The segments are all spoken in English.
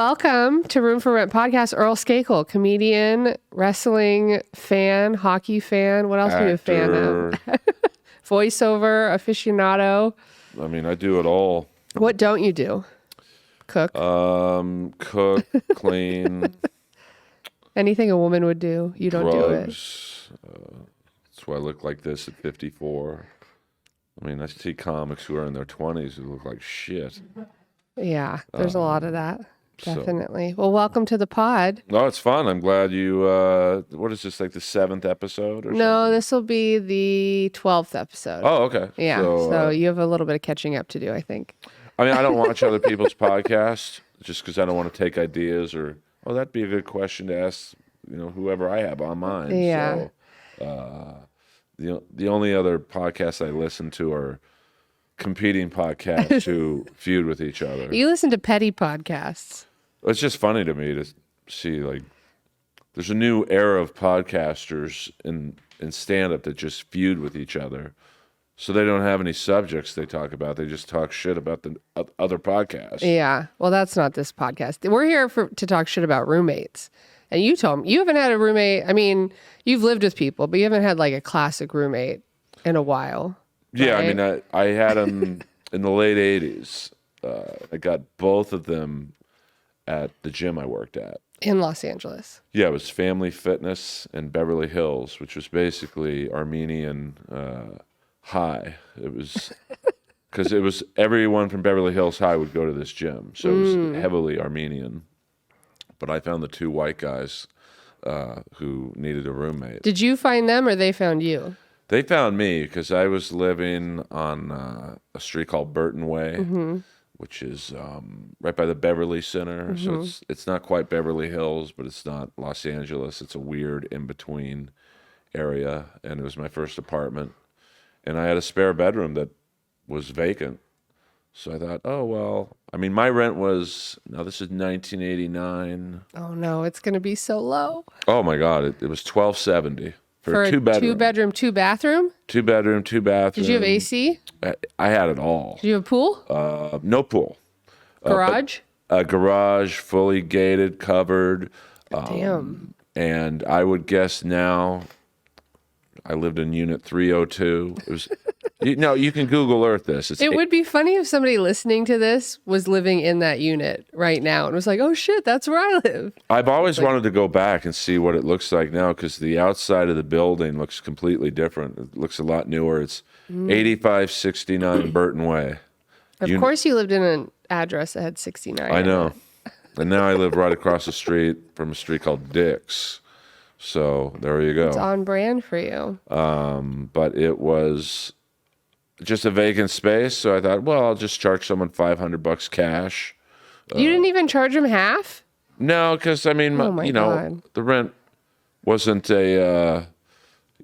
welcome to Room for Rent podcast. Earl Skakel, comedian, wrestling fan, hockey fan. What else are you a fan of? Voiceover, aficionado. I mean, I do it all. What don't you do? Cook. Cook, clean. Anything a woman would do, you don't drugs. That's why I look like this at 54. I mean, I see comics who are in their 20s who look like shit. Yeah, there's a lot of that. Definitely. Well, welcome to the pod. No, it's fun. I'm glad you, what is this, like the 7th episode or something? No, this will be the 12th episode. Oh, okay. Yeah, so you have a little bit of catching up to do, I think. I mean, I don't watch other people's podcasts just because I don't want to take ideas or, oh, that'd be a good question to ask, whoever I have on mine. Yeah. So, the only other podcasts I listen to are competing podcasts who feud with each other. You listen to petty podcasts. It's just funny to me to see, like, there's a new era of podcasters in stand-up that just feud with each other. So they don't have any subjects they talk about. They just talk shit about the other podcasts. Yeah. Well, that's not this podcast. We're here to talk shit about roommates. And you told me you haven't had a roommate. I mean, you've lived with people, but you haven't had like a classic roommate in a while. Yeah, right? I mean, I had them in the late 80s. I got both of them at the gym I worked at. In Los Angeles. Yeah, it was Family Fitness in Beverly Hills, which was basically Armenian High. It was because it was everyone from Beverly Hills High would go to this gym, so it was heavily Armenian. But I found the two white guys who needed a roommate. Did you find them or they found you? They found me because I was living on a street called Burton Way, which is right by the Beverly Center. So it's not quite Beverly Hills, but it's not Los Angeles. It's a weird in-between area, and it was my first apartment. And I had a spare bedroom that was vacant. So I thought, oh, well, I mean, my rent was, now this is 1989. Oh, no, it's going to be so low. Oh, my God, it was $1,270 for a two-bedroom. two-bedroom. Two-bathroom? Two-bedroom, two-bathroom. Did you have AC? I had it all. Did you have a pool? No pool. Garage? A garage, fully gated, covered. Damn. And I would guess now, I lived in unit 302. It was, you can Google Earth this. It would be funny if somebody listening to this was living in that unit right now and was like, oh shit, that's where I live. I've always wanted to go back and see what it looks like now because the outside of the building looks completely different. It looks a lot newer. It's 8569 Burton Way. Of course you lived in an address that had 69. I know. And now I live right across the street from a street called Dick's. So there you go. It's on brand for you. But it was just a vacant space. So I thought, well, I'll just charge someone $500 cash. You didn't even charge them half? No, because I mean, God. the rent wasn't it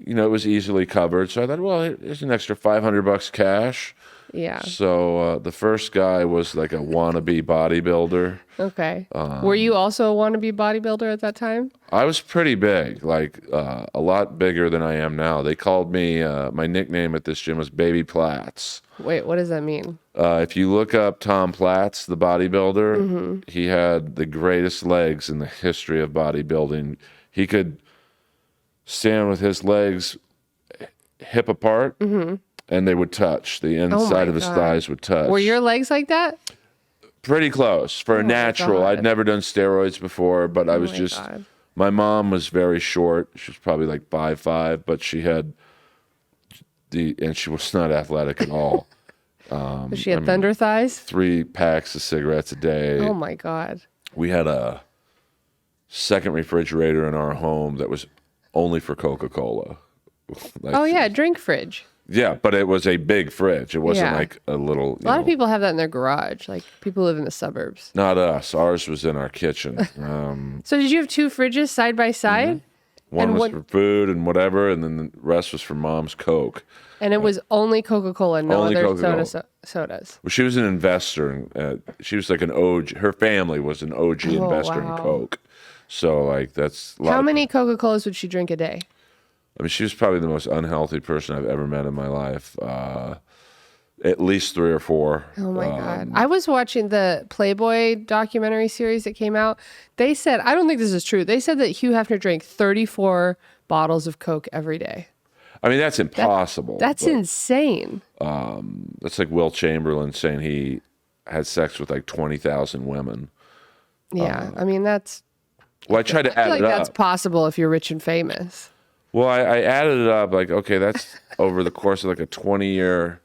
was easily covered. So I thought, well, here's an extra $500 cash. Yeah. So the first guy was like a wannabe bodybuilder. Okay. Were you also a wannabe bodybuilder at that time? I was pretty big, like a lot bigger than I am now. They called me, my nickname at this gym was Baby Platts. Wait, what does that mean? If you look up Tom Platts, the bodybuilder, he had the greatest legs in the history of bodybuilding. He could stand with his legs hip apart. And they would touch. The inside of his thighs would touch. Were your legs like that? Pretty close for a natural. I'd never done steroids before, but I was just. God. My mom was very short. She was probably like 5'5", but she had and she was not athletic at all. She had thunder thighs? 3 packs of cigarettes a day. Oh my God. We had a second refrigerator in our home that was only for Coca-Cola. Drink fridge. Yeah, but it was a big fridge. It wasn't like a little. A lot of people have that in their garage. Like people live in the suburbs. Not us. Ours was in our kitchen. So did you have 2 fridges side by side? One was for food and whatever, and then the rest was for Mom's Coke. And it was only Coca-Cola, no Only other Coca-Cola. sodas. Well, she was an investor. She was like an OG. Her family was an OG investor in Coke. So like that's a lot. How many Coca-Colas would she drink a day? I mean, she was probably the most unhealthy person I've ever met in my life. At least 3 or 4. Oh my God. I was watching the Playboy documentary series that came out. They said, I don't think this is true. They said that Hugh Hefner drank 34 bottles of Coke every day. I mean, that's impossible. That's insane. That's like Will Chamberlain saying he had sex with like 20,000 women. Yeah. I mean, that's. Well, I tried to I add feel like it up. that's possible if you're rich and famous. Well, I added it up. Like, okay, that's over the course of like a 20-year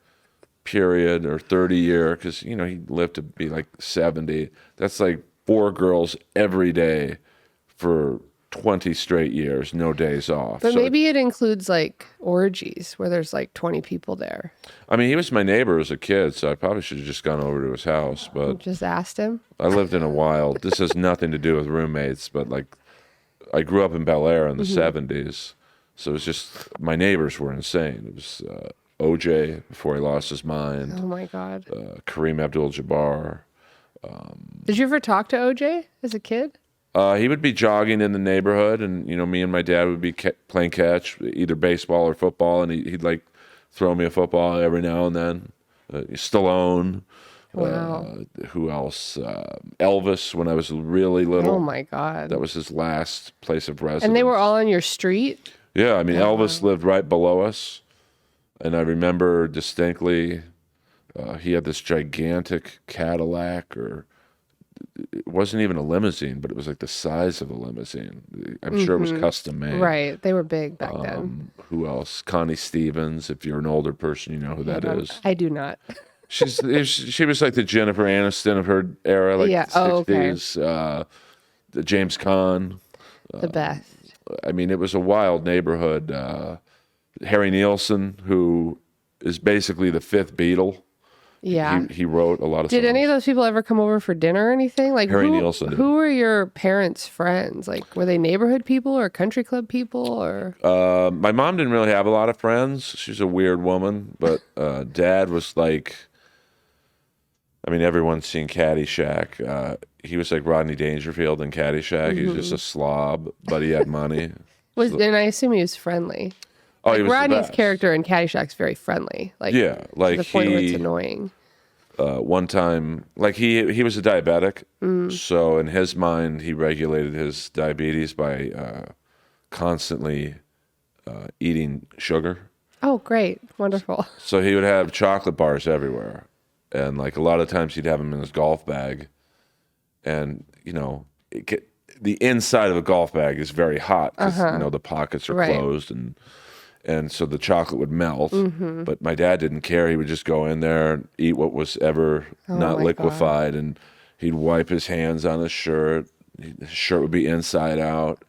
period or 30-year, because he lived to be like 70. That's like 4 girls every day for 20 straight years, no days off. But maybe it includes like orgies where there's like 20 people there. I mean, he was my neighbor as a kid, so I probably should have just gone over to his house. But Just asked him. I lived in a wild. This has nothing to do with roommates, but like I grew up in Bel Air in the 70s, so it was just my neighbors were insane. It was OJ before he lost his mind. Oh my God. Kareem Abdul-Jabbar. Did you ever talk to OJ as a kid? He would be jogging in the neighborhood, and me and my dad would be playing catch, either baseball or football, and he'd like throw me a football every now and then. Stallone. Wow. Who else? Elvis, when I was really little. Oh my God. That was his last place of residence. And they were all on your street? Yeah, I mean, Elvis lived right below us, and I remember distinctly he had this gigantic Cadillac, or it wasn't even a limousine, but it was like the size of a limousine. I'm sure it was custom made. Right. They were big back then. Who else? Connie Stevens. If you're an older person, you know who that is. I do not. She was like the Jennifer Aniston of her era, like Yeah. the 60s. The James Caan. The best. I mean, it was a wild neighborhood. Harry Nilsson, who is basically the 5th Beatle. Yeah. He wrote a lot of Did songs. any of those people ever come over for dinner or anything? Like Harry Nilsson did. Who were your parents' friends? Like, were they neighborhood people or country club people or? My mom didn't really have a lot of friends. She's a weird woman, but Dad was like, I mean, everyone's seen Caddyshack. He was like Rodney Dangerfield in Caddyshack. He was just a slob, but he had money. And I assume he was friendly. Oh, Like he was the Rodney's best. character in Caddyshack's very friendly. Like, Yeah, like to the point where it's he annoying. one time, like he was a diabetic, so in his mind, he regulated his diabetes by constantly eating sugar. Oh, great. Wonderful. So he would have chocolate bars everywhere. And like a lot of times he'd have them in his golf bag. And, the inside of a golf bag is very hot because, the pockets are Right. closed. And so the chocolate would melt. But my dad didn't care. He would just go in there and eat what was ever not my liquefied. And he'd wipe his hands on his shirt. His shirt would be inside out.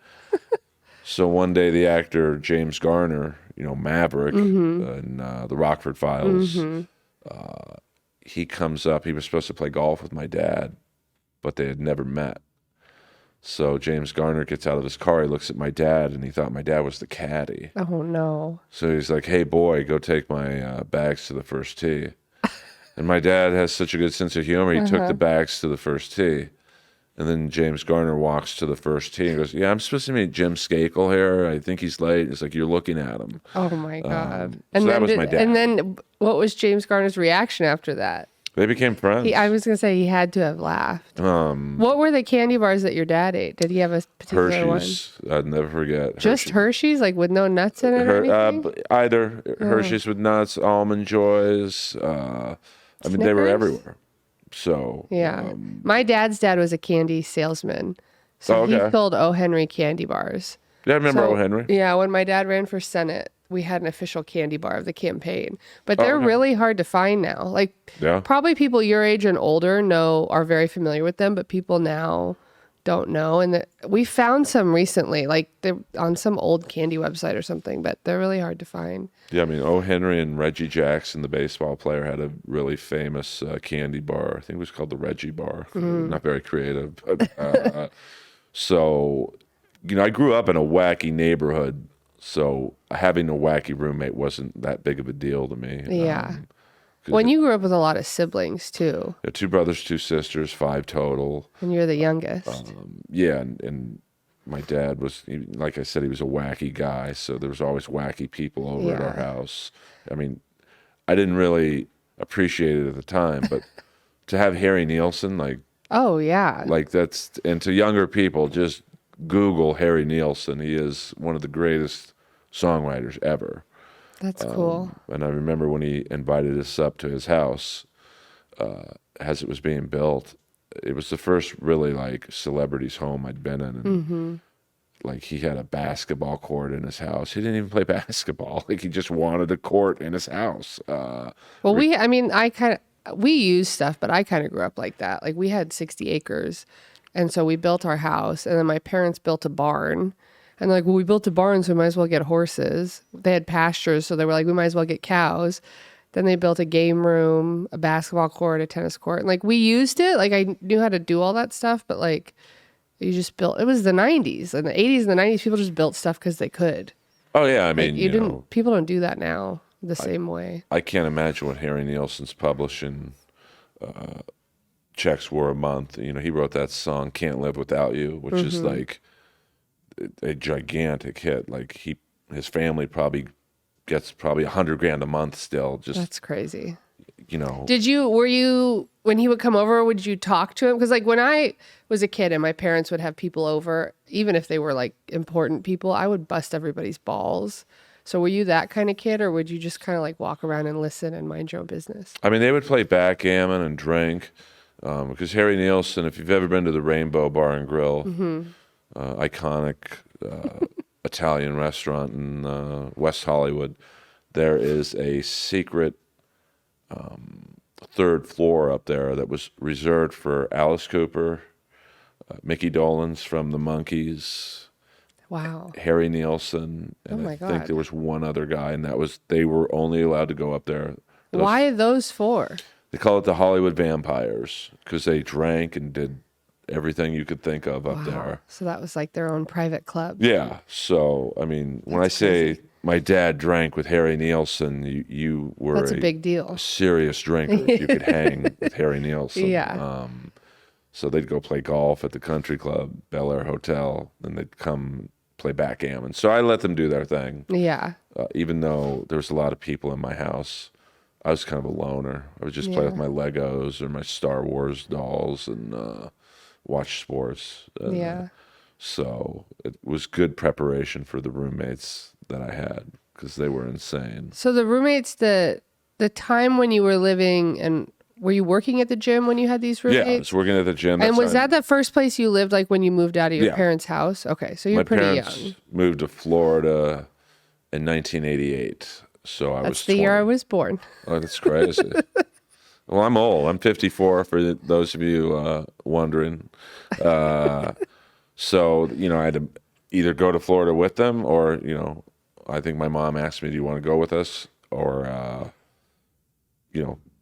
So one day the actor James Garner, Maverick in the Rockford Files, he comes up. He was supposed to play golf with my dad, but they had never met. So James Garner gets out of his car. He looks at my dad, and he thought my dad was the caddy. Oh, no. So he's like, "Hey, boy, go take my bags to the first tee." And my dad has such a good sense of humor. He took the bags to the first tee. And then James Garner walks to the first tee and goes, "Yeah, I'm supposed to meet Jim Skakel here. I think he's late." It's like, "You're looking at him." Oh, my God. So that was my dad. And then what was James Garner's reaction after that? They became friends. I was going to say he had to have laughed. What were the candy bars that your dad ate? Did he have a particular Hershey's. I'd never forget. Just Hershey's, like with no nuts in it or anything? Either Hershey's with nuts, Almond Joys. I mean, they were Snickers? everywhere. So Yeah. My dad's dad was a candy salesman. So he sold O. Henry candy bars. yeah, I remember So, O. Henry. Yeah, when my dad ran for Senate, we had an official candy bar of the campaign. But they're okay. really hard to find now. Like, Yeah. probably people your age and older are very familiar with them, but people now don't know. And we found some recently, like they're on some old candy website or something, but they're really hard to find. Yeah, I mean, O. Henry and Reggie Jackson, the baseball player, had a really famous candy bar. I think it was called the Reggie Bar. Not very creative. But, so, I grew up in a wacky neighborhood. So having a wacky roommate wasn't that big of a deal to me. Yeah. When you grew up with a lot of siblings too, 2 brothers, 2 sisters, 5 total. and you're the youngest. Yeah, and my dad was, like I said, he was a wacky guy. So there was always wacky people over at our house. I mean, I didn't really appreciate it at the time. But to have Harry Nilsson, Oh yeah. that's, and to younger people, just Google Harry Nilsson. He is one of the greatest songwriters ever. That's cool. And I remember when he invited us up to his house, as it was being built. It was the first really celebrity's home I'd been in, and he had a basketball court in his house. He didn't even play basketball. He just wanted a court in his house. Well, we used stuff, but I kind of grew up like that. Like we had 60 acres, and so we built our house, and then my parents built a barn. And they're like, well, we built a barn, so we might as well get horses. They had pastures, so they were like, we might as well get cows. Then they built a game room, a basketball court, a tennis court. And we used it. I knew how to do all that stuff, but you just built, it was the 90s. In the 80s and the 90s, people just built stuff because they could. Oh, yeah. I mean, people don't do that now the same way. I can't imagine what Harry Nilsson's publishing checks were a month. He wrote that song, Can't Live Without You, which is a gigantic hit. His family probably gets $100,000 a month still. That's crazy. Were you, when he would come over, would you talk to him? Because when I was a kid and my parents would have people over, even if they were important people, I would bust everybody's balls. So were you that kind of kid, or would you just kind of walk around and listen and mind your own business? I mean, they would play backgammon and drink, because Harry Nilsson, if you've ever been to the Rainbow Bar and Grill, iconic Italian restaurant in West Hollywood, there is a secret third floor up there that was reserved for Alice Cooper, Mickey Dolenz from the Monkees, wow, Harry Nilsson, and I think there was one other guy, and they were only allowed to go up there. Why those four? They call it the Hollywood Vampires because they drank and did everything you could think of up there. So that was their own private club. Yeah. So, I mean, when I say my dad drank with Harry Nilsson, you were That's a big deal. A serious drinker if you could hang with Harry Nilsson. Yeah. So they'd go play golf at the country club, Bel Air Hotel, and they'd come play backgammon. So I let them do their thing. Yeah. Even though there was a lot of people in my house, I was kind of a loner. I would just play with my Legos or my Star Wars dolls and watch sports. So it was good preparation for the roommates that I had because they were insane. So the roommates, the time when you were living, and were you working at the gym when you had these roommates? Yeah, I was working at the gym. And was that the first place you lived, when you moved out of your parents' house? Okay, so you were pretty young. My parents moved to Florida in 1988. So I was 20. That's the year I was born. Oh, that's crazy. Well, I'm old. I'm 54 for those of you wondering. So, I had to either go to Florida with them or, I think my mom asked me, do you want to go with us? Or,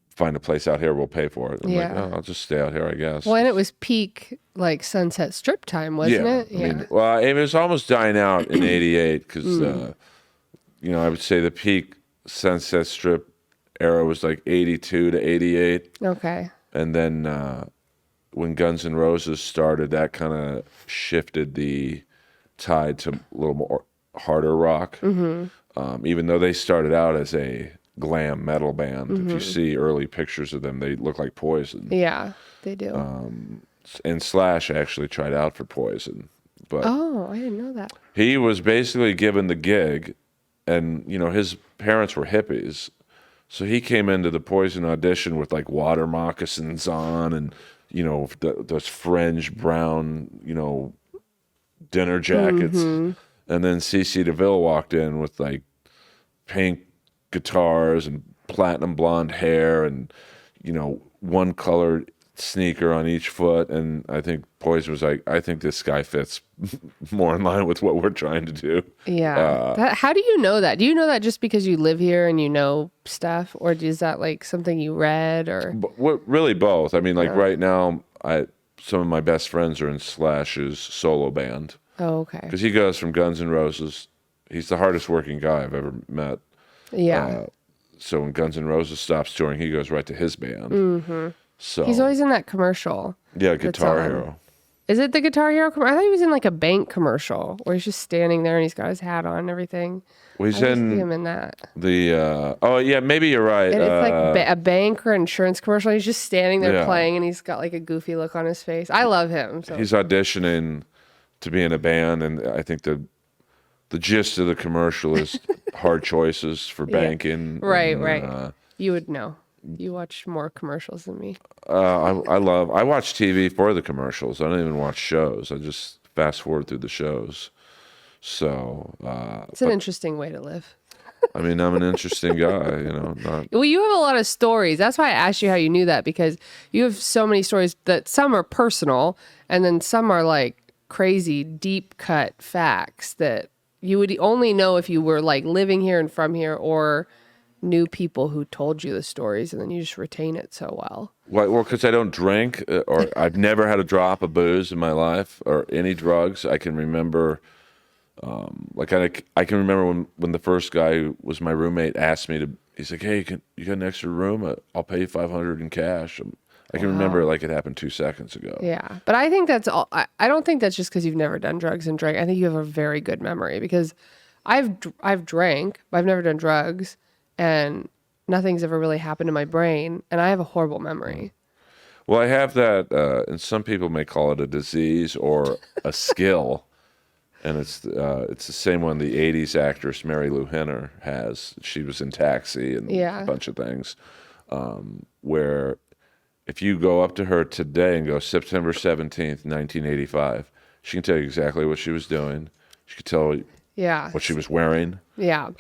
find a place out here, we'll pay for it. I'm like, oh, I'll just stay out here, I guess. Well, and it was peak, Sunset Strip time, wasn't it? Yeah. I mean, well, it was almost dying out in 88 because, I would say the peak Sunset Strip era was 82 to 88. Okay. And then when Guns N' Roses started, that kind of shifted the tide to a little more harder rock. Even though they started out as a glam metal band. If you see early pictures of them, they look like Poison. Yeah, they do. And Slash actually tried out for Poison. But I didn't know that. He was basically given the gig, and, his parents were hippies. So he came into the Poison audition with water moccasins on and, those fringe brown, dinner jackets. And then CeCe DeVille walked in with pink guitars and platinum blonde hair and, one colored sneaker on each foot. And I think Poison was I think this guy fits more in line with what we're trying to do. Yeah. How do you know that? Do you know that just because you live here and you know stuff? Or is that something you read? Or really both. I mean, right now, some of my best friends are in Slash's solo band. Oh, okay. Because he goes from Guns N' Roses. He's the hardest working guy I've ever met. Yeah. So when Guns N' Roses stops touring, he goes right to his band. So he's always in that commercial. Yeah, Guitar Hero. Is it the Guitar Hero commercial? I thought he was in like a bank commercial where he's just standing there and he's got his hat on and everything. Well, he's I just see in him in that. oh yeah, maybe you're right. And it's like a bank or insurance commercial. He's just standing there Yeah. playing and he's got like a goofy look on his face. I love him. So. He's auditioning to be in a band, and I think the gist of the commercial is hard choices for banking. Right, and, right. You would know. You watch more commercials than me. I watch TV for the commercials. I don't even watch shows. I just fast forward through the shows. So It's an interesting way to live. I mean, I'm an interesting guy, not Well, you have a lot of stories. That's why I asked you how you knew that, because you have so many stories that some are personal and then some are like crazy deep cut facts that you would only know if you were like living here and from here, or knew people who told you the stories, and then you just retain it so well. Well, because I don't drink, or I've never had a drop of booze in my life, or any drugs. I can remember, I can remember when the first guy who was my roommate asked me to. He's like, "Hey, you got an extra room? I'll pay you $500 in cash." I can remember it like it happened 2 seconds ago. Yeah, but I think that's all. I don't think that's just because you've never done drugs and drank. I think you have a very good memory, because I've drank, but I've never done drugs, and nothing's ever really happened to my brain, and I have a horrible memory. Well, I have that, and some people may call it a disease or a skill, and it's the same one the '80s actress Mary Lou Henner has. She was in Taxi and a bunch of things, where if you go up to her today and go September 17th, 1985, she can tell you exactly what she was doing. She could tell you what she was wearing. Yeah.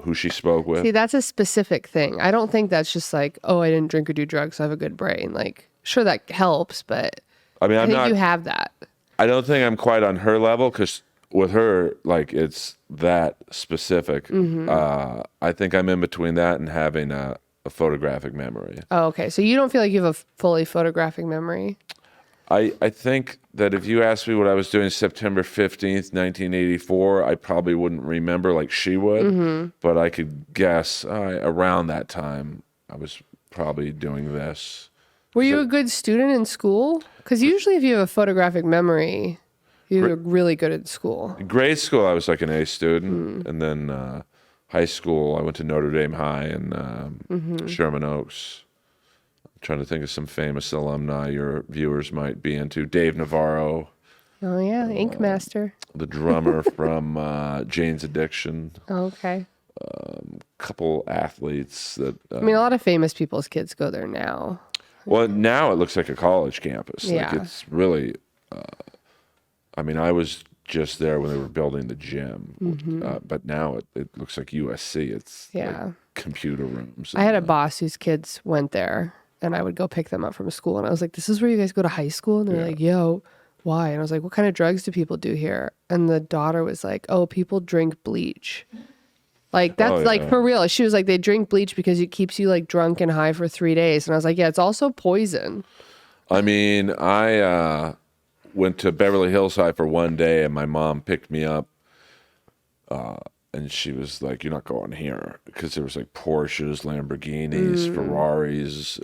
Who she spoke with. See, that's a specific thing. I don't think that's just like, oh, I didn't drink or do drugs, so I have a good brain. Like, sure, that helps, but I think you have that. I don't think I'm quite on her level, because with her, like, it's that specific. I think I'm in between that and having a photographic memory. Oh, okay. So you don't feel like you have a fully photographic memory? I think that if you asked me what I was doing September 15th, 1984, I probably wouldn't remember like she would, but I could guess around that time I was probably doing this. Were you a good student in school? Because usually if you have a photographic memory, you're really good at school. In grade school, I was like an A student, and then high school, I went to Notre Dame High in Sherman Oaks. Trying to think of some famous alumni your viewers might be into. Dave Navarro. Oh, yeah. Ink Master. The drummer from Jane's Addiction. Oh, okay. Couple athletes that... I mean, a lot of famous people's kids go there now. Well, now it looks like a college campus. Yeah. Like, it's really... I mean, I was just there when they were building the gym. But now it looks like USC. It's like computer rooms. I had a boss whose kids went there, and I would go pick them up from school. And I was like, this is where you guys go to high school? And they're like, yo, why? And I was like, what kind of drugs do people do here? And the daughter was like, oh, people drink bleach. Like, that's like for real. She was like, they drink bleach because it keeps you like drunk and high for 3 days. And I was like, yeah, it's also poison. I mean, I went to Beverly Hills High for one day, and my mom picked me up. And she was like, you're not going here, because there was like Porsches, Lamborghinis, Ferraris.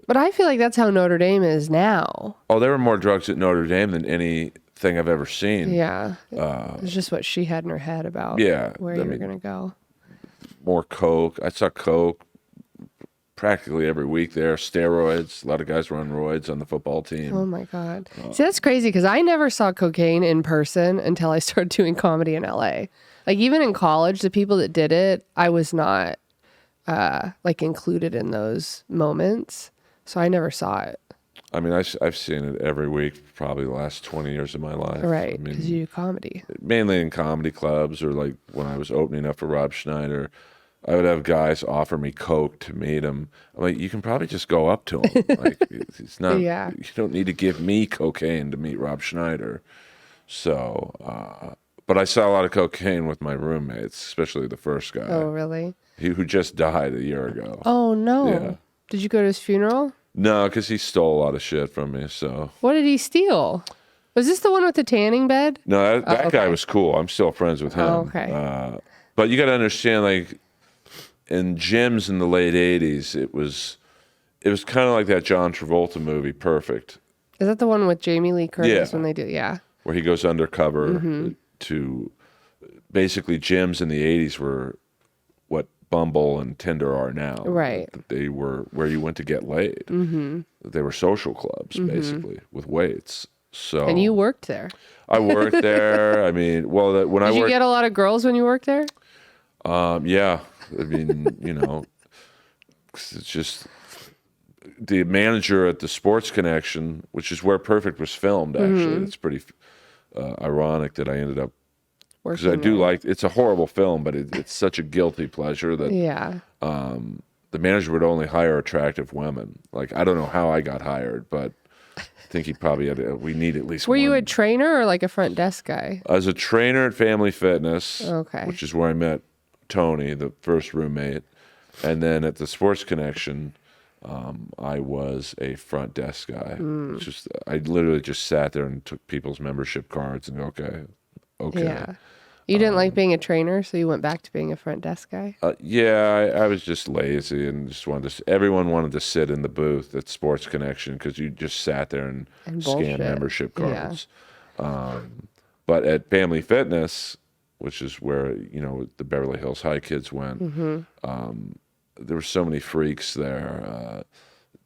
But I feel like that's how Notre Dame is now. Oh, there were more drugs at Notre Dame than anything I've ever seen. Yeah. It's just what she had in her head about where you were going to go. More coke. I saw coke practically every week there. Steroids. A lot of guys were on roids on the football team. Oh, my God. See, that's crazy, because I never saw cocaine in person until I started doing comedy in L.A. Like, even in college, the people that did it, I was not, like, included in those moments. So I never saw it. I mean, I've seen it every week, probably the last 20 years of my life. Right, I mean, because you do comedy. Mainly in comedy clubs, or like when I was opening up for Rob Schneider, I would have guys offer me coke to meet him. I'm like, you can probably just go up to him. Like, it's not. Yeah. You don't need to give me cocaine to meet Rob Schneider. So, but I saw a lot of cocaine with my roommates, especially the first guy. Oh, really? Who just died a year ago. Oh, no. Yeah. Did you go to his funeral? No, because he stole a lot of shit from me. So. What did he steal? Was this the one with the tanning bed? No, that guy was cool. I'm still friends with him. Oh, okay. But you got to understand, like, in gyms in the late '80s, it was kind of like that John Travolta movie, Perfect. Is that the one with Jamie Lee Curtis Yeah. when they do? Yeah. Where he goes undercover Mm-hmm. to basically gyms in the 80s were what Bumble and Tinder are now. Right. They were where you went to get laid. Mm-hmm. They were social clubs, basically, with weights. So And you worked there. I worked there. I mean, well, when I Did you worked, get a lot of girls when you worked there? yeah. I mean, 'cause it's just the manager at the Sports Connection, which is where Perfect was filmed. Actually, it's pretty ironic that I ended up because I Working do there. like. It's a horrible film, but it's such a guilty pleasure that Yeah. the manager would only hire attractive women. Like I don't know how I got hired, but I think he probably had. We need at least. Were you one. a trainer or like a front desk guy? I was a trainer at Family Fitness, Okay. which is where I met Tony, the first roommate, and then at the Sports Connection, I was a front desk guy. Just I literally just sat there and took people's membership cards and go, okay. Yeah. You didn't like being a trainer, so you went back to being a front desk guy? Yeah, I was just lazy and just wanted to. Everyone wanted to sit in the booth at Sports Connection because you just sat there and bullshit. scanned membership Yeah. cards. But at Family Fitness, which is where the Beverly Hills High kids went, there were so many freaks there.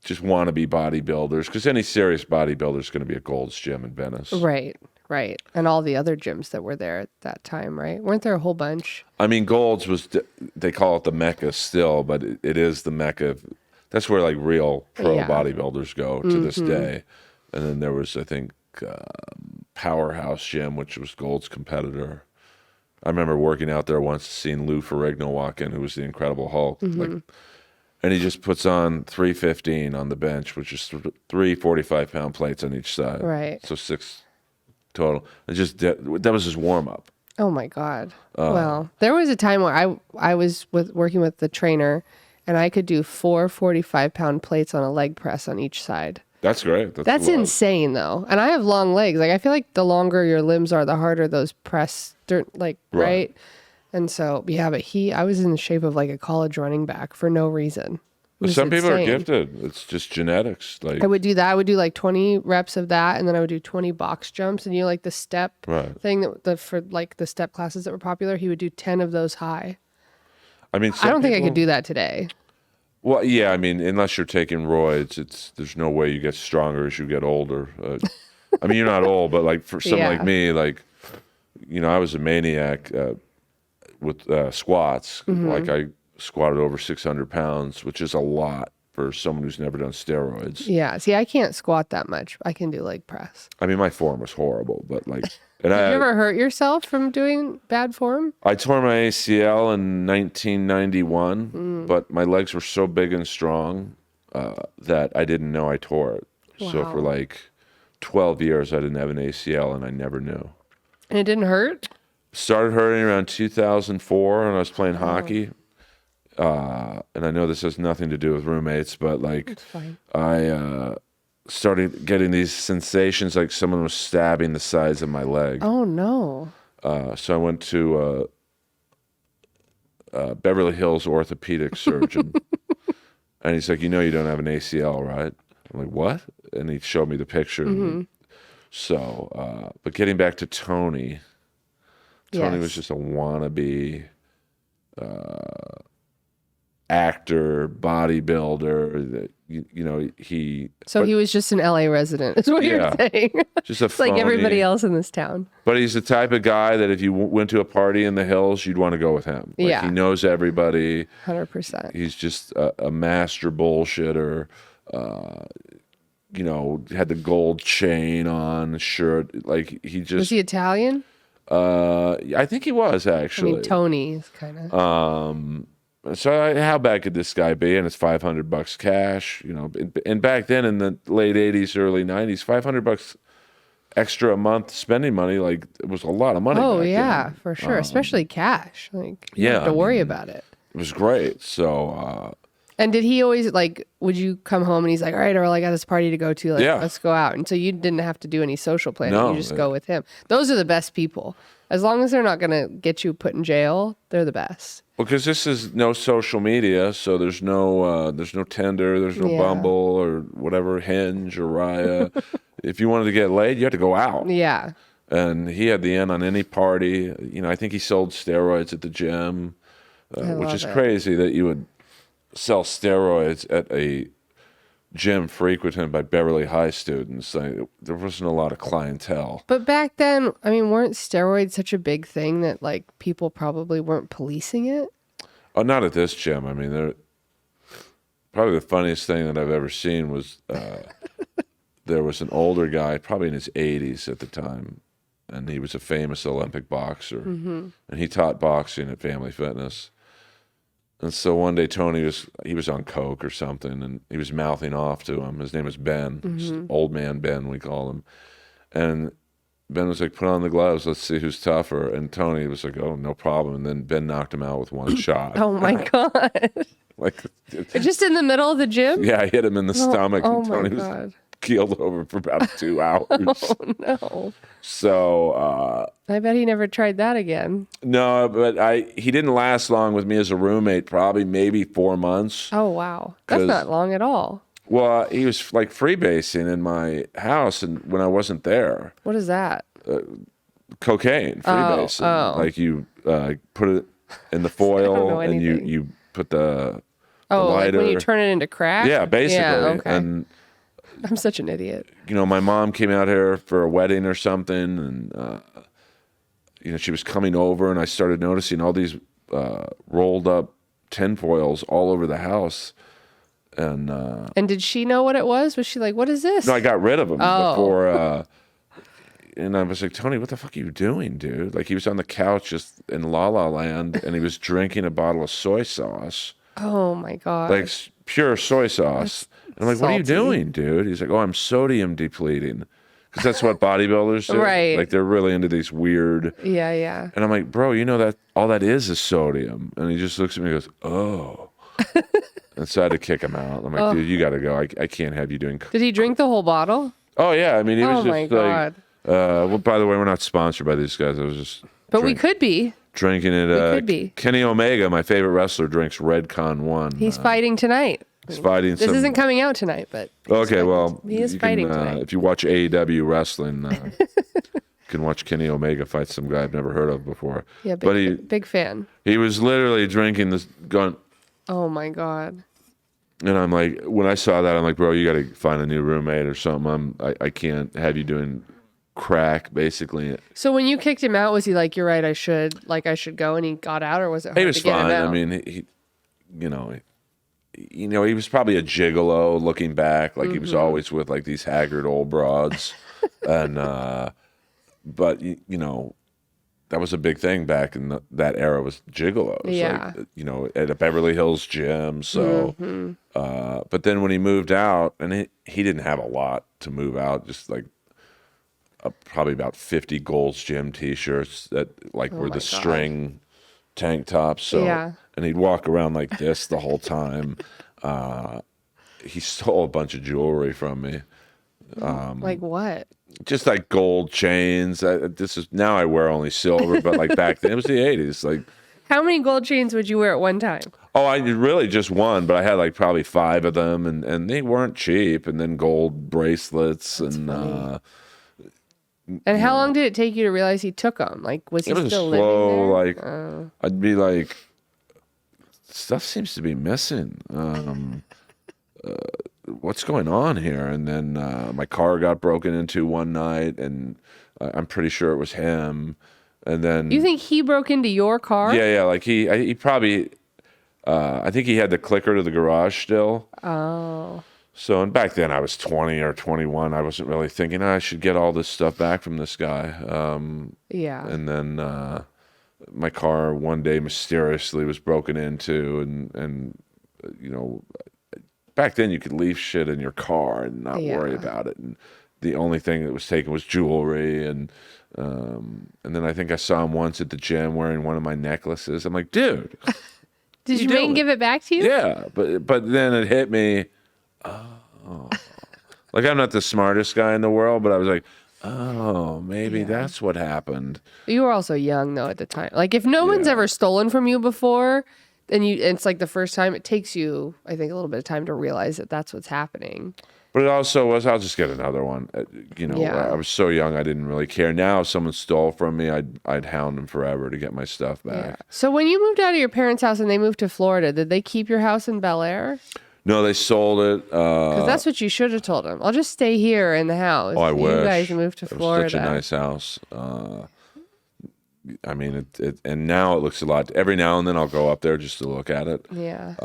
Just wannabe bodybuilders, because any serious bodybuilder is going to be at Gold's Gym in Venice. Right. Right. And all the other gyms that were there at that time, right? Weren't there a whole bunch? I mean, Gold's they call it the Mecca still, but it is the Mecca. That's where like real pro Yeah. bodybuilders go to this day. And then there was, I think, Powerhouse Gym, which was Gold's competitor. I remember working out there once, seeing Lou Ferrigno walk in, who was the Incredible Hulk. And he just puts on 315 on the bench, which is three 45-pound plates on each side. Right. So 6 total. It just that was his warm up. Oh my God. Well, there was a time where I was working with the trainer and I could do 4 45-pound plates on a leg press on each side. That's great. That's insane though. And I have long legs. Like I feel like the longer your limbs are, the harder those press right? And so yeah, but I was in the shape of like a college running back for no reason. It was Some people are insane. gifted. It's just genetics. Like I would do that. I would do like 20 reps of that, and then I would do 20 box jumps. And like the step thing for like the step classes that were popular, he would do 10 of those high. I mean, I don't think I could do that today. Well, yeah, I mean, unless you're taking roids, there's no way you get stronger as you get older. I mean, you're not old, but like for someone like me, like I was a maniac with squats. Like I squatted over 600 pounds, which is a lot for someone who's never done steroids. Yeah. See, I can't squat that much. I can do leg press. I mean, my form was horrible, but like, and Did you ever hurt yourself from doing bad form? I tore my ACL in 1991, but my legs were so big and strong that I didn't know I tore it. So Wow. for like 12 years, I didn't have an ACL, and I never knew. And it didn't hurt? Started hurting around 2004, and I was playing hockey. And I know this has nothing to do with roommates, but like It's fine. I started getting these sensations like someone was stabbing the sides of my leg. Oh, no. So I went to Beverly Hills orthopedic surgeon, and he's like, you don't have an ACL, right? I'm like, what? And he showed me the picture. So, but getting back to Tony was Yes. just a wannabe actor, bodybuilder. That he. So he was just an LA resident, is what Yeah. you're saying. Just a It's like everybody phony. else in this town. But he's the type of guy that if you went to a party in the hills, you'd want to go with him. Like, Yeah. he knows everybody. 100%. He's just a master bullshitter. Had the gold chain on, shirt. Like he Was just. he Italian? I think he was I actually. mean, Tony is kind of. So how bad could this guy be? And it's $500 cash. And back then in the late '80s, early '90s, $500 extra a month spending money, like it was a lot of money. Oh, back yeah, then. for sure. Especially cash. Like, you yeah, don't have to I worry mean, about it. It was great. So. And did he always, like, would you come home and he's like, all right, Earl, I got this party to go to. Like, Yeah. let's go out. And so you didn't have to do any social planning. No, You just go with him. Those are the best people. As long as they're not going to get you put in jail, they're the best. Well, because this is no social media, so there's no Tinder, there's no Yeah. Bumble or whatever, Hinge or Raya. if you wanted to get laid, you had to go out. Yeah. And he had the in on any party. You know, I think he sold steroids at the gym, which is crazy that you would sell steroids at a gym frequented by Beverly High students. There wasn't a lot of clientele. But back then, I mean, weren't steroids such a big thing that like people probably weren't policing it? Oh, not at this gym. I mean, probably the funniest thing that I've ever seen was there was an older guy, probably in his 80s at the time, and he was a famous Olympic boxer, and he taught boxing at Family Fitness. And so one day Tony he was on coke or something, and he was mouthing off to him. His name was Ben, old man Ben, we call him. And Ben was like, "Put on the gloves, let's see who's tougher." And Tony was like, "Oh, no problem." And then Ben knocked him out with one shot. Oh my God. Like, just in the middle of the gym? Yeah, I hit him in the stomach, oh and Tony my was God. keeled over for about 2 hours. Oh no. So I bet he never tried that again. no, but he didn't last long with me as a roommate, probably maybe 4 months. Oh wow. That's not long at all. Well, he was like freebasing in my house, and when I wasn't there, What is that? cocaine freebasing. Oh. Like you put it in the foil, and anything. you put the Like lighter. when you turn it into crack? Yeah, basically. Yeah, okay. And I'm such an idiot. you know, my mom came out here for a wedding or something, and you know, she was coming over, and I started noticing all these rolled up tinfoils all over the house. And did she know what it was? Was she like, "What is this?" no, I got rid of them Oh. before. And I was like, "Tony, what the fuck are you doing, dude?" Like, he was on the couch just in La La Land, and he was drinking a bottle of soy sauce, Oh my God. like pure soy sauce. And I'm like, "What are you salty. doing, dude?" He's like, "Oh, I'm sodium depleting." Because that's what bodybuilders do. Right. Like, they're really into these weird. Yeah, yeah. And I'm like, "Bro, you know that all that is sodium." And he just looks at me and goes, "Oh." And so I had to kick him out. I'm like, "Dude, you got to go. I can't have you doing." Did he drink the whole bottle? Oh, yeah. I mean, he was Oh just my like, God. well, by the way, we're not sponsored by these guys. I was just But we could be. drinking it. could be. Kenny Omega, my favorite wrestler, drinks Redcon 1. He's fighting tonight. He's fighting This isn't coming out tonight, but Okay, well, he is you fighting can, tonight. if you watch AEW wrestling, you can watch Kenny Omega fight some guy I've never heard of before. Yeah, but big fan. he was literally drinking this, going, Oh my God. and I'm like, when I saw that, I'm like, "Bro, you got to find a new roommate or something. I can't have you doing crack, basically." So when you kicked him out, was he like, "You're right, I should go," and he got out, or was it hard He was to get him fine. out? I mean, he was probably a gigolo looking back. Like, he was always with like these haggard old broads, and but you know, that was a big thing back in that era, was gigolos. Yeah. Like, you know, at a Beverly Hills gym. So, but then when he moved out, and he didn't have a lot to move out, just like probably about 50 Gold's Gym T-shirts that like were my the God. string tank tops. So, Yeah. and he'd walk around like this the whole time. He stole a bunch of jewelry from me. Like what? Just like gold chains. Now I wear only silver, but like back then it was the 80s. Like, How many gold chains would you wear at one time? oh, I really just one, but I had like probably 5 of them, and they weren't cheap. And then gold bracelets And how long did it take you to realize he took them? Like, was he it was still slow. living there? Like, I'd be like, stuff seems to be missing. What's going on here? And then my car got broken into one night, and I'm pretty sure it was him. And then You think he broke into your car? yeah, like he probably, I think he had the clicker to the garage still. Oh. So, and back then I was 20 or 21. I wasn't really thinking I should get all this stuff back from this guy. Yeah. And then my car one day mysteriously was broken into, and you know, back then you could leave shit in your car and not worry about it. And the only thing that was taken was jewelry, and then I think I saw him once at the gym wearing one of my necklaces. I'm like, dude, Did you make him give it back to you? yeah. But then it hit me. Oh, like, I'm not the smartest guy in the world, but I was like, oh, maybe that's what happened. You were also young though at the time. Like, if no one's ever stolen from you before, and it's like the first time. It takes you, I think, a little bit of time to realize that that's what's happening. But it also was, I'll just get another one. I was so young, I didn't really care. Now, if someone stole from me, I'd hound them forever to get my stuff back. Yeah. So when you moved out of your parents' house and they moved to Florida, did they keep your house in Bel Air? No, they sold it. Because that's what you should have told them. I'll just stay here in the house. Oh, I wish. You guys moved to Florida. It was such a nice house. I mean, and now it looks a lot. Every now and then I'll go up there just to look at it. Yeah.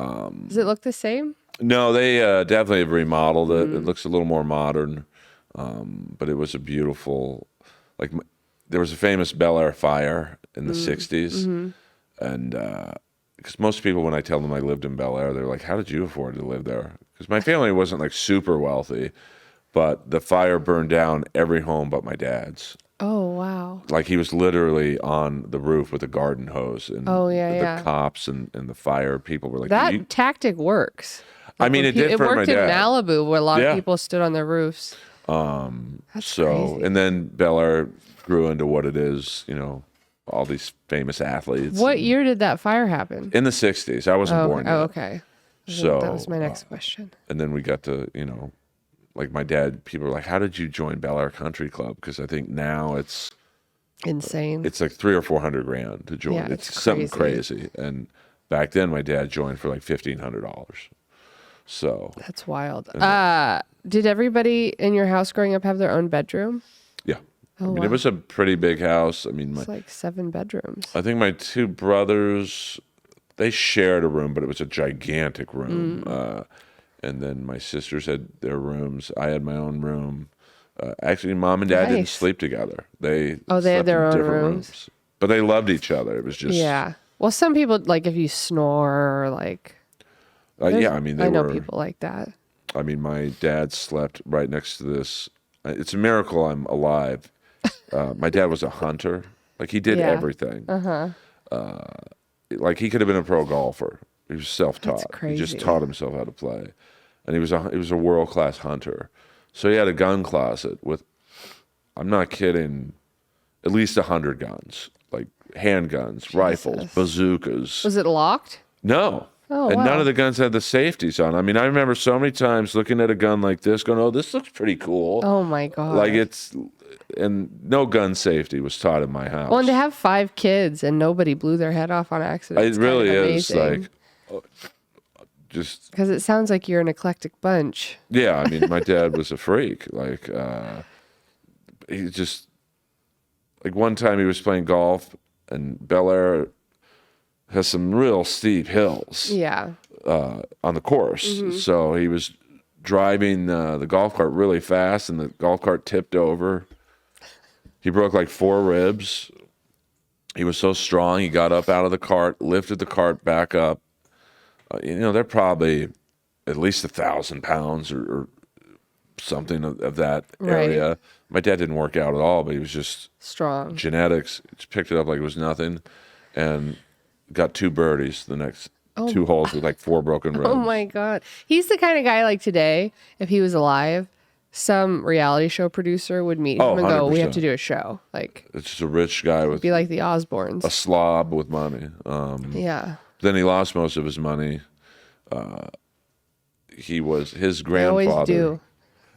Does it look the same? No, they definitely have remodeled it. It looks a little more modern, but it was a beautiful, there was a famous Bel Air fire in the 60s, and because most people, when I tell them I lived in Bel Air, they're like, how did you afford to live there? Because my family wasn't like super wealthy, but the fire burned down every home but my dad's. Oh, wow. Like he was literally on the roof with a garden hose, and the cops and the fire people were like, that tactic works. I mean, it did for my dad. It worked in Malibu where a lot of people stood on their roofs. That's crazy. And then Bel Air grew into what it is, all these famous athletes. What year did that fire happen? In the 60s. I wasn't born yet. Oh, okay. So that was my next question. And then we got to, like my dad, people were like, how did you join Bel Air Country Club? Because I think now it's insane. It's like $300,000 or $400,000 to join. Yeah, it's something crazy. And back then my dad joined for like $1,500. So that's wild. Did everybody in your house growing up have their own bedroom? Yeah. Oh, I mean, it was a pretty big house. I mean, it's like 7 bedrooms. I think my 2 brothers, they shared a room, but it was a gigantic room. And then my sisters had their rooms. I had my own room. Actually, mom and dad didn't sleep together. They had their own rooms. But they loved each other. It was just Well, some people, like if you snore or like. I mean, I know people like that. I mean, my dad slept right next to this. It's a miracle I'm alive. My dad was a hunter. Like he did everything. Like he could have been a pro golfer. He was self-taught. That's crazy. He just taught himself how to play, and he was a world-class hunter. So he had a gun closet with, I'm not kidding, at least 100 guns, like handguns, rifles, bazookas. Was it locked? No. Oh, and wow. none of the guns had the safeties on. I mean, I remember so many times looking at a gun like this going, oh, this looks pretty cool. Oh, my God. And no gun safety was taught in my house. Well, and to have 5 kids and nobody blew their head off on accident. It really is like, just. Because it sounds like you're an eclectic bunch. Yeah, I mean, my dad was a freak. Like, he just, like one time he was playing golf and Bel Air has some real steep hills on the course. So he was driving the golf cart really fast and the golf cart tipped over. He broke like 4 ribs. He was so strong, he got up out of the cart, lifted the cart back up. They're probably at least 1,000 pounds or something of that area. Right. My dad didn't work out at all, but he was just strong. Genetics. Just picked it up like it was nothing. And got 2 birdies the next 2 holes with like 4 broken ribs. Oh my God. He's the kind of guy like today, if he was alive, some reality show producer would meet him and go, 100%. We have to do a show. Like, it's just a rich guy with be like the Osbournes. A slob with money. Then he lost most of his money. His grandfather. They always do.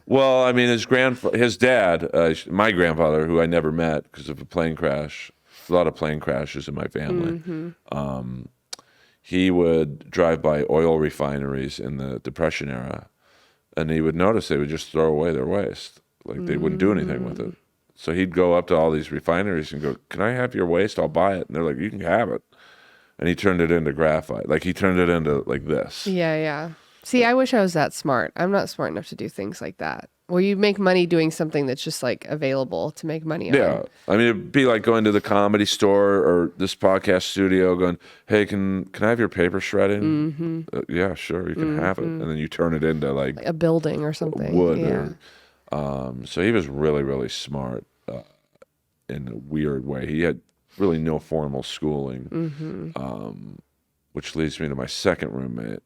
Well, I mean, his dad, my grandfather, who I never met because of a plane crash. A lot of plane crashes in my family. He would drive by oil refineries in the Depression era, and he would notice they would just throw away their waste. Like they wouldn't do anything with it. So he'd go up to all these refineries and go, "Can I have your waste? I'll buy it." And they're like, "You can have it." And he turned it into graphite. Like he turned it into like this. Yeah. See, I wish I was that smart. I'm not smart enough to do things like that. Where you make money doing something that's just like available to make money on. Yeah. I mean, it'd be like going to the comedy store or this podcast studio going, "Hey, can I have your paper shredding?" Yeah, sure. You can have it. And then you turn it into like a building or something. Wood. Yeah. So he was really, really smart in a weird way. He had really no formal schooling, which leads me to my second roommate.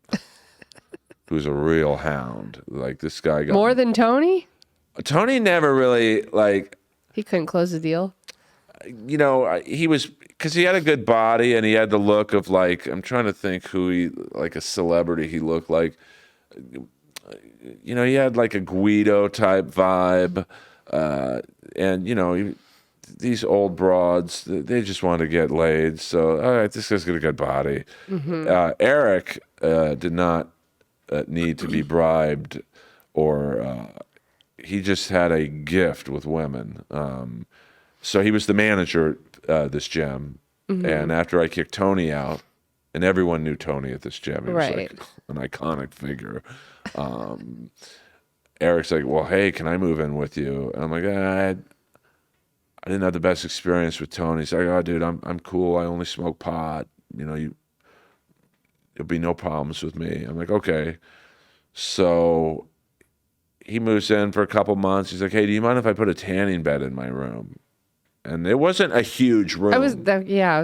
Who's a real hound. Like this guy got... More than Tony? Tony never really, like... He couldn't close the deal? He was because he had a good body and he had the look of like, I'm trying to think who he, like a celebrity he looked like. You know, he had like a Guido type vibe. And, you know, these old broads, they just want to get laid. So, all right, this guy's got a good body. Eric did not need to be bribed or he just had a gift with women. So he was the manager at this gym. And after I kicked Tony out, and everyone knew Tony at this gym. He was like an iconic figure. Eric's like, well, hey, can I move in with you? And I'm like, I didn't have the best experience with Tony. He's like, oh, dude, I'm cool. I only smoke pot. You know, there'll be no problems with me. I'm like, okay. So he moves in for a couple months. He's like, hey, do you mind if I put a tanning bed in my room? And it wasn't a huge room. I was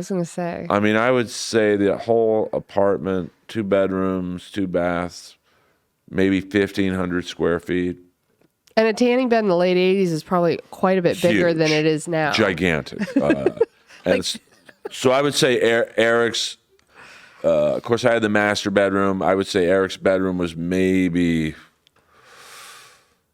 gonna say. I mean, I would say the whole apartment, 2 bedrooms, 2 baths, maybe 1,500 square feet. And a tanning bed in the late 80s is probably quite a bit bigger than it is now. Gigantic. So I would say Eric's, of course, I had the master bedroom. I would say Eric's bedroom was maybe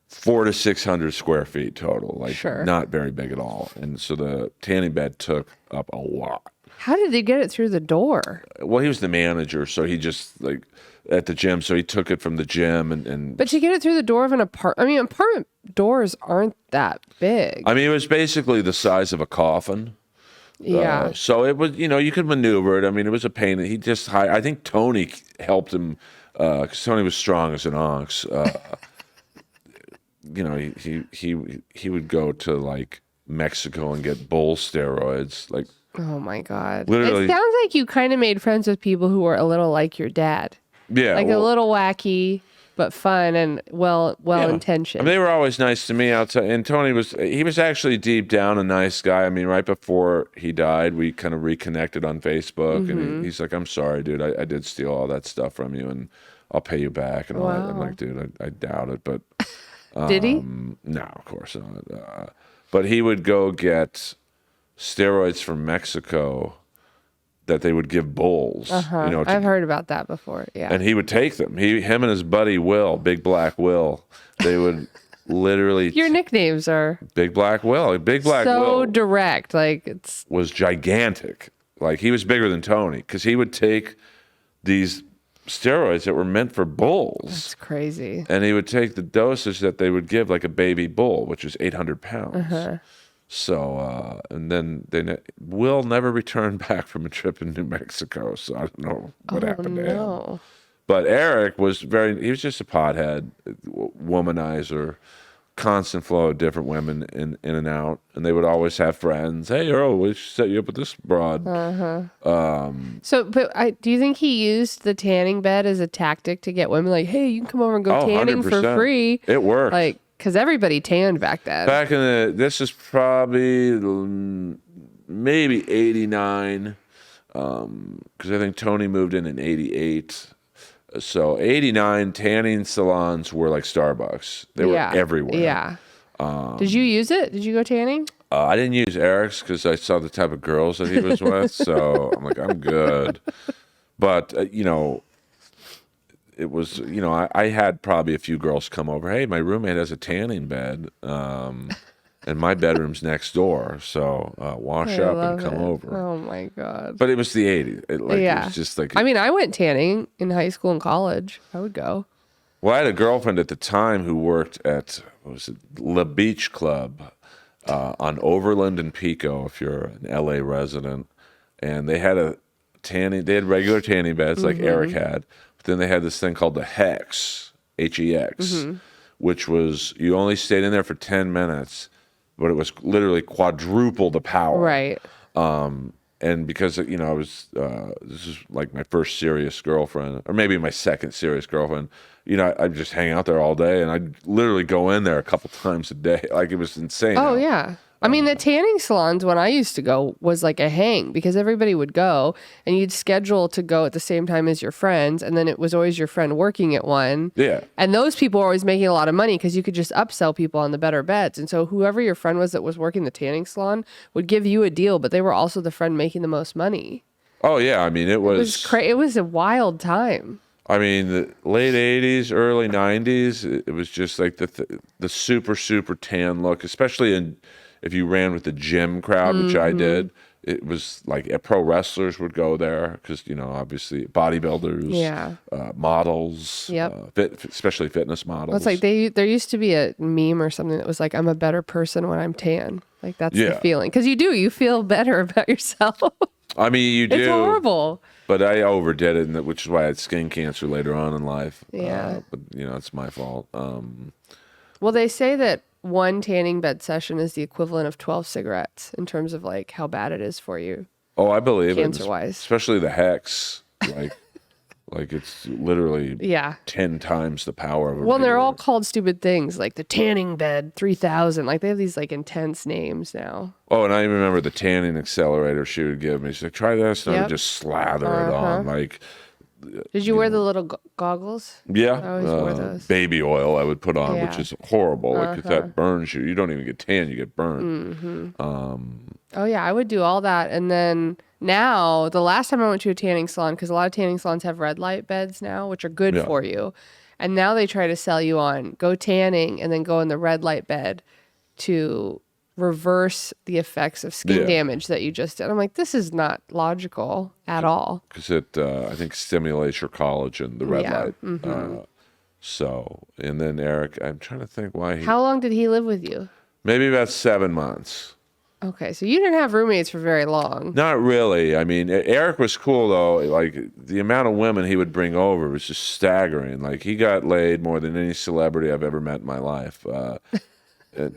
400 to 600 square feet total. Like, not very big at all. And so the tanning bed took up a lot. How did he get it through the door? Well, he was the manager, so he just, like, at the gym, so he took it from the gym and But you get it through the door of an apartment. I mean, apartment doors aren't that big. I mean, it was basically the size of a coffin. Yeah. So it was, you know, you could maneuver it. I mean, it was a pain. He just I think Tony helped him because Tony was strong as an ox. You know, he would go to like Mexico and get bull steroids. Like, oh my God. Literally, it sounds like you kind of made friends with people who were a little like your dad. Yeah. Like a little wacky, but fun and well intentioned. I mean, they were always nice to me outside. And Tony was actually deep down a nice guy. I mean, right before he died, we kind of reconnected on Facebook. And he's like, I'm sorry, dude. I did steal all that stuff from you and I'll pay you back. And all that. I'm like, dude, I doubt it. But did he? No, of course not. But he would go get steroids from Mexico that they would give bulls. You know, I've heard about that before. Yeah. And he would take them. Him and his buddy Will, Big Black Will, they would literally. Your nicknames are Big Black Will. Big Black so Will direct. Like was gigantic. Like he was bigger than Tony because he would take these steroids that were meant for bulls. That's crazy. And he would take the dosage that they would give like a baby bull, which was 800 pounds. So, and then Will never returned back from a trip in New Mexico. So I don't know what happened to him. But Eric was he was just a pothead, womanizer, constant flow of different women in and out. And they would always have friends. Hey, Earl, we should set you up with this broad. So, but do you think he used the tanning bed as a tactic to get women like, hey, you can come over and go tanning 100%. for free? It worked. Like, because everybody tanned back then. Back in this is probably maybe 89, because I think Tony moved in 88. So 89 tanning salons were like Starbucks. They were everywhere. Yeah. Did you use it? Did you go tanning? I didn't use Eric's because I saw the type of girls that he was with. So I'm like, I'm good. But, you know, it was, you know, I had probably a few girls come over. Hey, my roommate has a tanning bed, and my bedroom's next door. So wash up and come over. Oh my God! But it was the '80s. It was just like. I mean, I went tanning in high school and college. I would go. Well, I had a girlfriend at the time who worked at La Beach Club on Overland and Pico. If you're an LA resident, and they had they had regular tanning beds like Eric had. Then they had this thing called the Hex, Hex, which was you only stayed in there for 10 minutes, but it was literally quadruple the power. Right. And because, you know, I was this is like my first serious girlfriend, or maybe my second serious girlfriend. You know, I'd just hang out there all day, and I'd literally go in there a couple times a day. Like it was insane. Oh yeah. I mean, the tanning salons when I used to go was like a hang because everybody would go and you'd schedule to go at the same time as your friends. And then it was always your friend working at one. Yeah. And those people were always making a lot of money because you could just upsell people on the better beds. And so whoever your friend was that was working the tanning salon would give you a deal, but they were also the friend making the most money. Oh, yeah. I mean, it was It was a wild time. I mean, the late 80s, early 90s, it was just like the super, super tan look, especially if you ran with the gym crowd, which I did. It was like pro wrestlers would go there because, obviously bodybuilders, models, especially fitness models. Well, it's like there used to be a meme or something that was like, I'm a better person when I'm tan. Like that's the feeling. Because you feel better about yourself. I mean, you do. It's horrible. But I overdid it, which is why I had skin cancer later on in life. Yeah. But, it's my fault. Well, they say that one tanning bed session is the equivalent of 12 cigarettes in terms of like how bad it is for you. Oh, I believe cancer-wise. Especially the hex. Like it's literally 10 times the power of a Well, they're all called stupid things like the tanning bed 3000. Like they have these like intense names now. Oh, and I remember the tanning accelerator she would give me. She's like, try this. And I would just slather it on. Like, did you wear the little goggles? Yeah. I always wore those. Baby oil I would put on, which is horrible. Like, if that burns you, you don't even get tan, you get burned. Oh, yeah. I would do all that. And then now, the last time I went to a tanning salon, because a lot of tanning salons have red light beds now, which are good for you. And now they try to sell you on go tanning and then go in the red light bed to reverse the effects of skin damage that you just did. I'm like, this is not logical at all. Because it, I think, stimulates your collagen, the red light. And then Eric, I'm trying to think why How long did he live with you? Maybe about 7 months. Okay, so you didn't have roommates for very long. Not really. I mean, Eric was cool, though. Like, the amount of women he would bring over was just staggering. Like, he got laid more than any celebrity I've ever met in my life.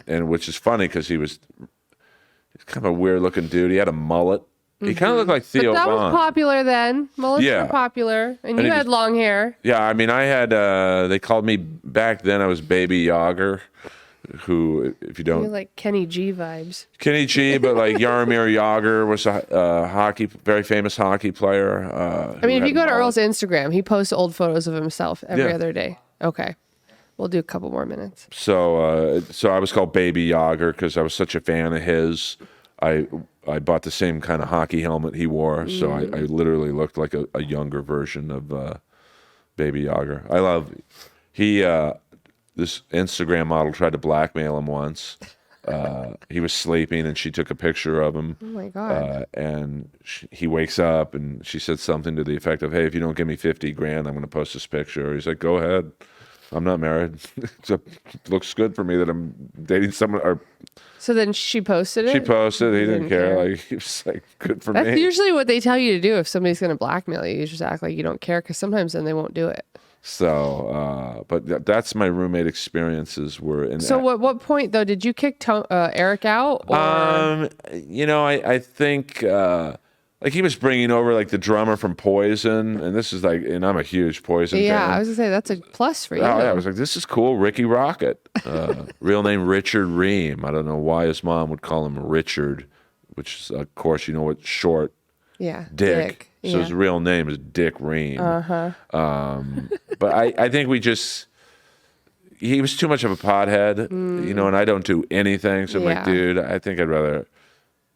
And which is funny because he's kind of a weird-looking dude. He had a mullet. He kind of looked like Theo But that Von. was popular then. Mullets were popular. And you had long hair. Yeah, I mean, I had, they called me, back then I was Baby Yager. Who, if you don't... You're like Kenny G vibes. Kenny G, but like Jaromir Jagr was a very famous hockey player. I mean, if you go to Earl's Instagram, he posts old photos of himself every other day. Okay. We'll do a couple more minutes. So I was called Baby Yager because I was such a fan of his. I bought the same kind of hockey helmet he wore, so I literally looked like a younger version of Baby Yager. I love... This Instagram model tried to blackmail him once. He was sleeping, and she took a picture of him. Oh, my God. And he wakes up, and she said something to the effect of, hey, if you don't give me $50,000, I'm going to post this picture. He's like, go ahead. I'm not married. It looks good for me that I'm dating someone. So then she posted it? She posted. He didn't care. Like, he was like, good for me. That's usually what they tell you to do if somebody's going to blackmail you. You just act like you don't care because sometimes then they won't do it. So, but that's my roommate experiences were in. So, what point though did you kick Eric out? Or? I think like he was bringing over like the drummer from Poison, and this is like, and I'm a huge Poison fan. Yeah, I was gonna say that's a plus for you. Oh yeah, I was like, this is cool, Ricky Rocket, real name Richard Ream. I don't know why his mom would call him Richard, which is, of course, you know what short. Yeah, Dick. So his real name is Dick Ream. But I think he was too much of a pothead, and I don't do anything. So I'm like, dude, I think I'd rather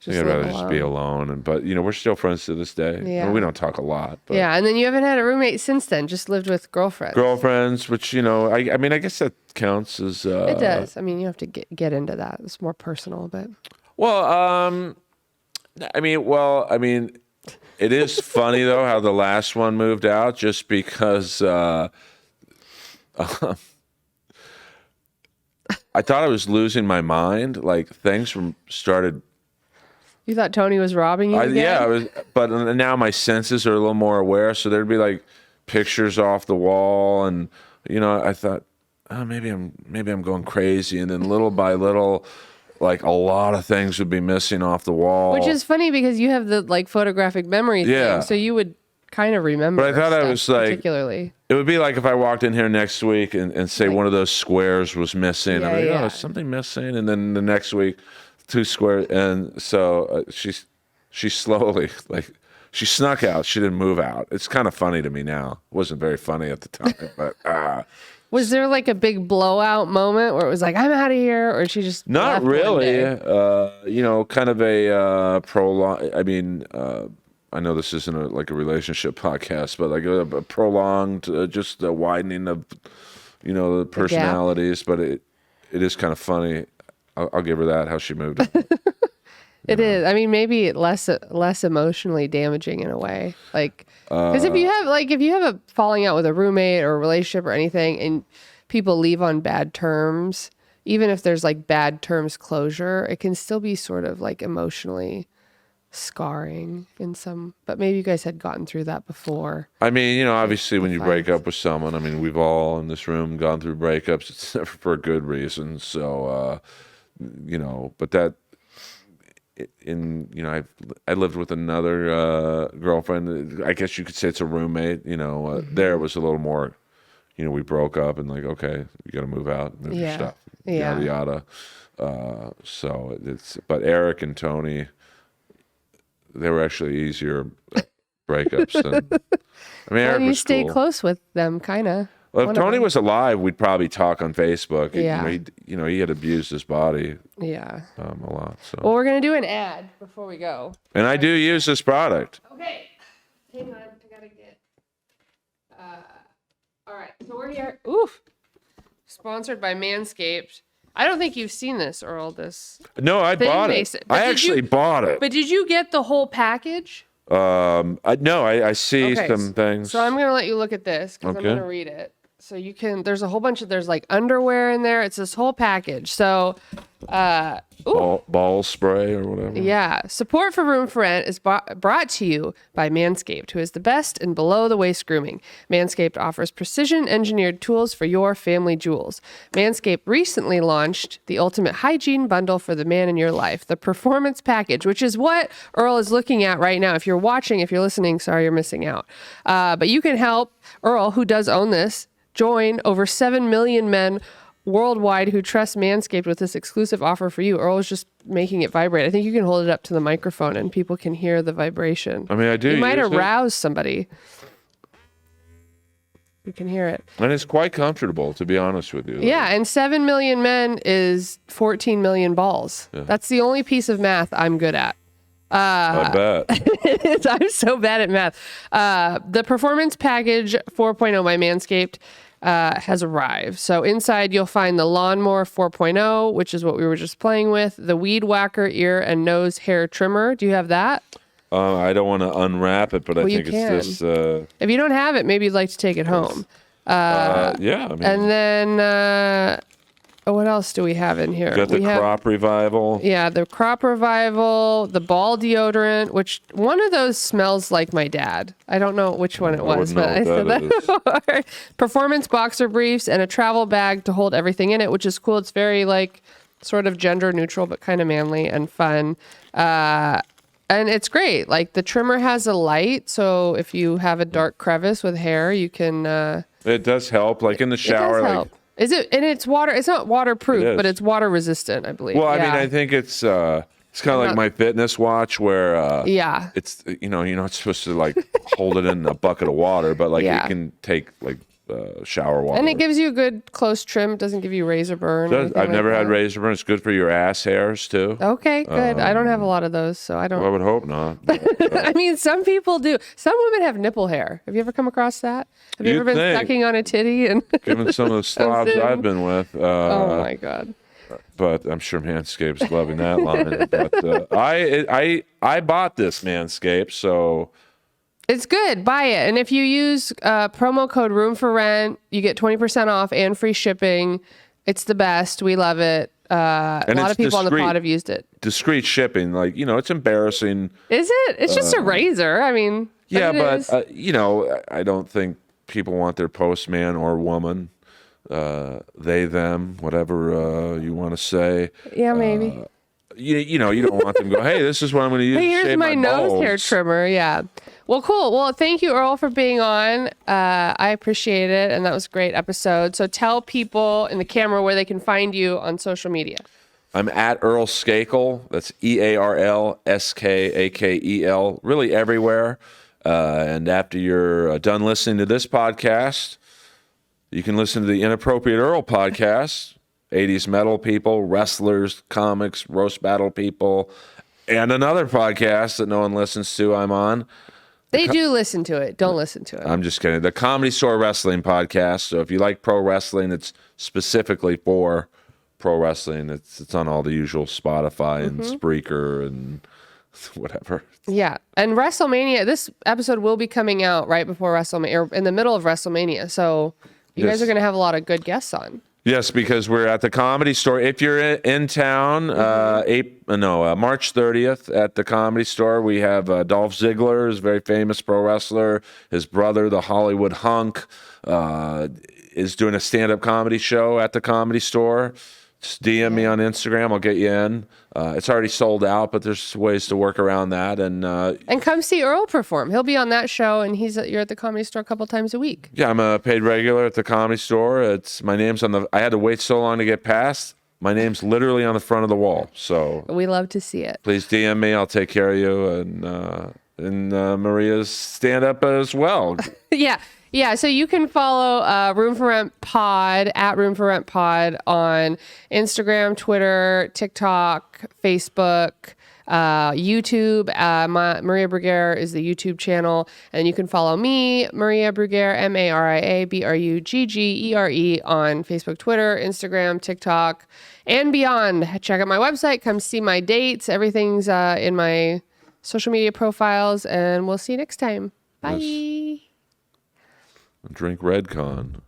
just be alone. But we're still friends to this day. Yeah. I mean, we don't talk a lot. But yeah, and then you haven't had a roommate since then. Just lived with girlfriends. Girlfriends, which I mean, I guess that counts as. It does. I mean, you have to get into that. It's more personal, but. Well, I mean. It is funny, though, how the last one moved out just because I thought I was losing my mind. Like, things started... You thought Tony was robbing you again? Yeah, but now my senses are a little more aware, so there'd be, like, pictures off the wall, and, I thought, oh, maybe I'm going crazy, and then little by little... Like, a lot of things would be missing off the wall. Which is funny because you have the, like, photographic memory thing, so you would kind of remember. But I thought I was like... Particularly. It would be like if I walked in here next week and say one of those squares was missing. I'm like, there's something missing. And then the next week, 2 square, and so she slowly she snuck out. She didn't move out. It's kind of funny to me now. It wasn't very funny at the time, but was there like a big blowout moment where it was like, I'm out of here, or she just not left one really. day? Kind of a prolong. I mean, I know this isn't a relationship podcast, but like a prolonged, just a widening of, the personalities. But it is kind of funny. I'll give her that, how she moved. It is. I mean, maybe less emotionally damaging in a way. Like, because if you have a falling out with a roommate or a relationship or anything, and people leave on bad terms, even if there's like bad terms closure, it can still be sort of like emotionally scarring in some. But maybe you guys had gotten through that before. I mean, obviously when you break up with someone, I mean, we've all in this room gone through breakups. It's never for a good reason. So, but that. I lived with another girlfriend. I guess you could say it's a roommate. There was a little more. We broke up and like, okay, you got to move out, move your stuff, yada yada. So but Eric and Tony, they were actually easier breakups than. I mean, Eric you was stay cool. close with them, kind of. Well, if Tony was alive, we'd probably talk on Facebook. Yeah. He had abused his body. Yeah. A lot. So. Well, we're gonna do an ad before we go. And I do use this product. Okay. Hang on, I gotta get. All right, so we're here. Oof. Sponsored by Manscaped. I don't think you've seen this, Earl. This. No, I bought it. I actually bought it. But did you get the whole package? I see some things. So I'm gonna let you look at this because I'm gonna read it. So you can. There's a whole bunch of. There's like underwear in there. It's this whole package. So, ball spray or whatever. Yeah. Support for Room for Rent is brought to you by Manscaped, who is the best in below the waist grooming. Manscaped offers precision engineered tools for your family jewels. Manscaped recently launched the ultimate hygiene bundle for the man in your life, the Performance Package, which is what Earl is looking at right now. If you're watching, if you're listening, sorry, you're missing out. But you can help Earl, who does own this, join over 7 million men worldwide who trust Manscaped with this exclusive offer for you. Earl is just making it vibrate. I think you can hold it up to the microphone and people can hear the vibration. I mean, I do. You might arouse somebody. You can hear it. And it's quite comfortable, to be honest with you. Yeah, and 7 million men is 14 million balls. Yeah. That's the only piece of math I'm good at. I bet. I'm so bad at math. The Performance Package 4.0 by Manscaped has arrived. So inside you'll find the Lawnmower 4.0, which is what we were just playing with, the Weed Whacker ear and nose hair trimmer. Do you have that? I don't want to unwrap it, but I think it's this. If you don't have it, maybe you'd like to take it home. Yeah. I mean, and then what else do we have in here? You got the Crop Revival. Yeah, the Crop Revival, the ball deodorant, which one of those smells like my dad. I don't know which one it was, but I said that. Performance boxer briefs and a travel bag to hold everything in it, which is cool. It's very like sort of gender neutral, but kind of manly and fun. And it's great. Like the trimmer has a light, so if you have a dark crevice with hair, you can. It does help, like in the shower. It does help. Is it? And it's water. It's not waterproof, but it's water resistant, I believe. Well, I mean, I think it's kind of like my fitness watch, where it's you're not supposed to like hold it in a bucket of water, but like it can take like shower water. And it gives you a good close trim. It doesn't give you razor burn. I've never had razor burn. It's good for your ass hairs too. Okay, good. I don't have a lot of those, so I don't. Well, I would hope not. I mean, some people do. Some women have nipple hair. Have you ever come across that? Have you ever been sucking on a titty? And given some of the slobs I've been with. Oh my God. But I'm sure Manscaped's loving that line. But I bought this Manscaped, so. It's good. Buy it. And if you use promo code Room for Rent, you get 20% off and free shipping. It's the best. We love it. A lot of people on the pod have used it. Discreet shipping. Like, it's embarrassing. Is it? It's just a razor. I mean. Yeah, but, I don't think people want their postman or woman, they, them, whatever you want to say. Yeah, maybe. You don't want them to go, hey, this is what I'm going to use. Hey, to here's shave my nose balls. hair trimmer. Yeah. Well, cool. Well, thank you, Earl, for being on. I appreciate it. And that was a great episode. So tell people in the camera where they can find you on social media. I'm at EARL SKAKEL. That's EARL SKAKEL. Really everywhere. And after you're done listening to this podcast, you can listen to the Inappropriate Earl podcast. 80s metal people, wrestlers, comics, roast battle people, and another podcast that no one listens to I'm on. They do listen to it. Don't listen to it. I'm just kidding. The Comedy Store Wrestling podcast. So if you like pro wrestling, it's specifically for pro wrestling. It's on all the usual Spotify and Spreaker and whatever. Yeah. And WrestleMania, this episode will be coming out right before WrestleMania, or in the middle of WrestleMania. So you guys are going to have a lot of good guests on. Yes, because we're at the Comedy Store. If you're in town, March 30th at the Comedy Store, we have Dolph Ziggler, is a very famous pro wrestler. His brother, the Hollywood Hunk, is doing a stand-up comedy show at the Comedy Store. Just DM me on Instagram. I'll get you in. It's already sold out, but there's ways to work around that. And come see Earl perform. He'll be on that show, and you're at the Comedy Store a couple times a week. Yeah, I'm a paid regular at the Comedy Store. My name's on the. I had to wait so long to get past. My name's literally on the front of the wall. So we love to see it. Please DM me. I'll take care of you. And Maria's stand up as well. Yeah. Yeah, so you can follow Room for Rent Pod at Room for Rent Pod on Instagram, Twitter, TikTok, Facebook, YouTube. Maria Bruggere is the YouTube channel, and you can follow me, Maria Bruggere, MariaBruggere, on Facebook, Twitter, Instagram, TikTok, and beyond. Check out my website. Come see my dates. Everything's in my social media profiles, and we'll see you next time. Bye. Yes. Drink Redcon.